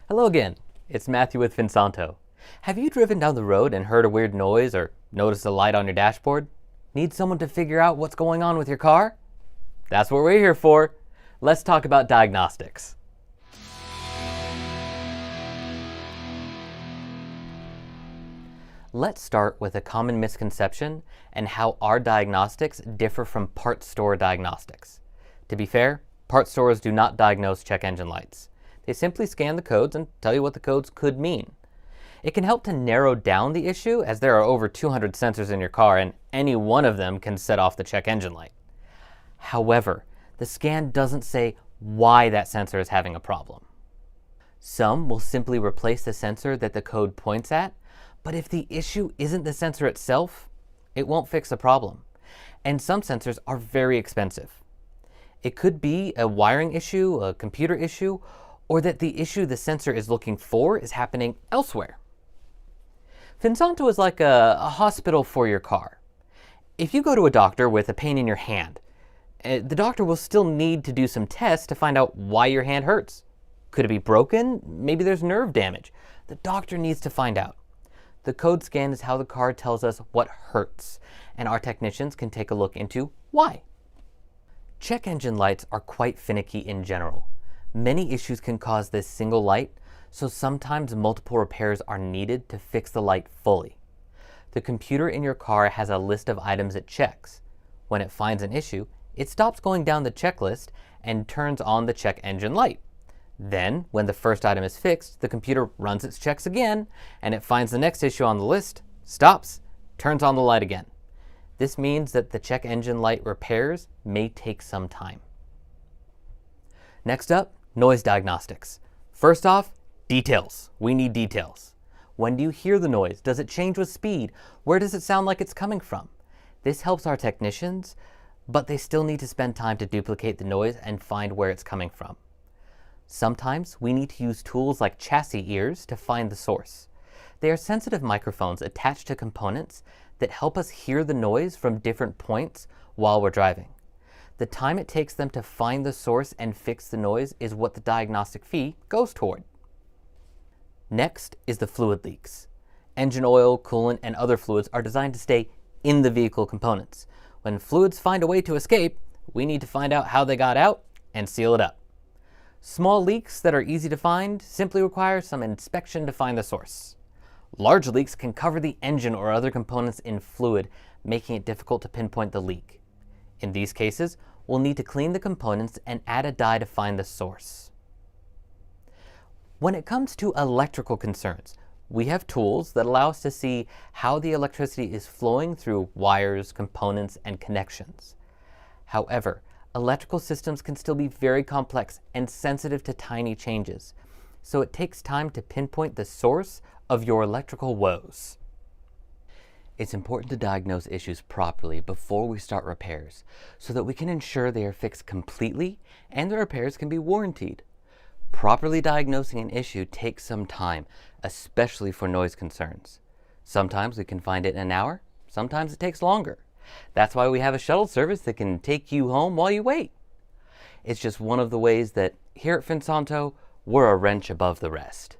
Hello again, it's Matthew with Finsanto. Have you driven down the road and heard a weird noise or noticed a light on your dashboard? Need someone to figure out what's going on with your car? That's what we're here for. Let's talk about diagnostics. Let's start with a common misconception and how our diagnostics differ from parts store diagnostics. To be fair, parts stores do not diagnose check engine lights. They simply scan the codes and tell you what the codes could mean. It can help to narrow down the issue, as there are over 200 sensors in your car and any one of them can set off the check engine light. However, the scan doesn't say why that sensor is having a problem. Some will simply replace the sensor that the code points at, but if the issue isn't the sensor itself, it won't fix the problem. And some sensors are very expensive. It could be a wiring issue, a computer issue, or that the issue the sensor is looking for is happening elsewhere. Finsanto is like a hospital for your car. If you go to a doctor with a pain in your hand, the doctor will still need to do some tests to find out why your hand hurts. Could it be broken? Maybe there's nerve damage. The doctor needs to find out. The code scan is how the car tells us what hurts, and our technicians can take a look into why. Check engine lights are quite finicky in general. Many issues can cause this single light, so sometimes multiple repairs are needed to fix the light fully. The computer in your car has a list of items it checks. When it finds an issue, it stops going down the checklist and turns on the check engine light. Then, when the first item is fixed, the computer runs its checks again, and it finds the next issue on the list, stops, turns on the light again. This means that the check engine light repairs may take some time. Next up, noise diagnostics. First off, details. We need details. When do you hear the noise? Does it change with speed? Where does it sound like it's coming from? This helps our technicians, but they still need to spend time to duplicate the noise and find where it's coming from. Sometimes we need to use tools like chassis ears to find the source. They are sensitive microphones attached to components that help us hear the noise from different points while we're driving. The time it takes them to find the source and fix the noise is what the diagnostic fee goes toward. Next is the fluid leaks. Engine oil, coolant, and other fluids are designed to stay in the vehicle components. When fluids find a way to escape, we need to find out how they got out and seal it up. Small leaks that are easy to find simply require some inspection to find the source. Large leaks can cover the engine or other components in fluid, making it difficult to pinpoint the leak. In these cases, we'll need to clean the components and add a dye to find the source. When it comes to electrical concerns, we have tools that allow us to see how the electricity is flowing through wires, components, and connections. However, electrical systems can still be very complex and sensitive to tiny changes, so it takes time to pinpoint the source of your electrical woes. It's important to diagnose issues properly before we start repairs, so that we can ensure they are fixed completely and the repairs can be warrantied. Properly diagnosing an issue takes some time, especially for noise concerns. Sometimes we can find it in an hour, sometimes it takes longer. That's why we have a shuttle service that can take you home while you wait. It's just one of the ways that here at Finsanto, we're a wrench above the rest.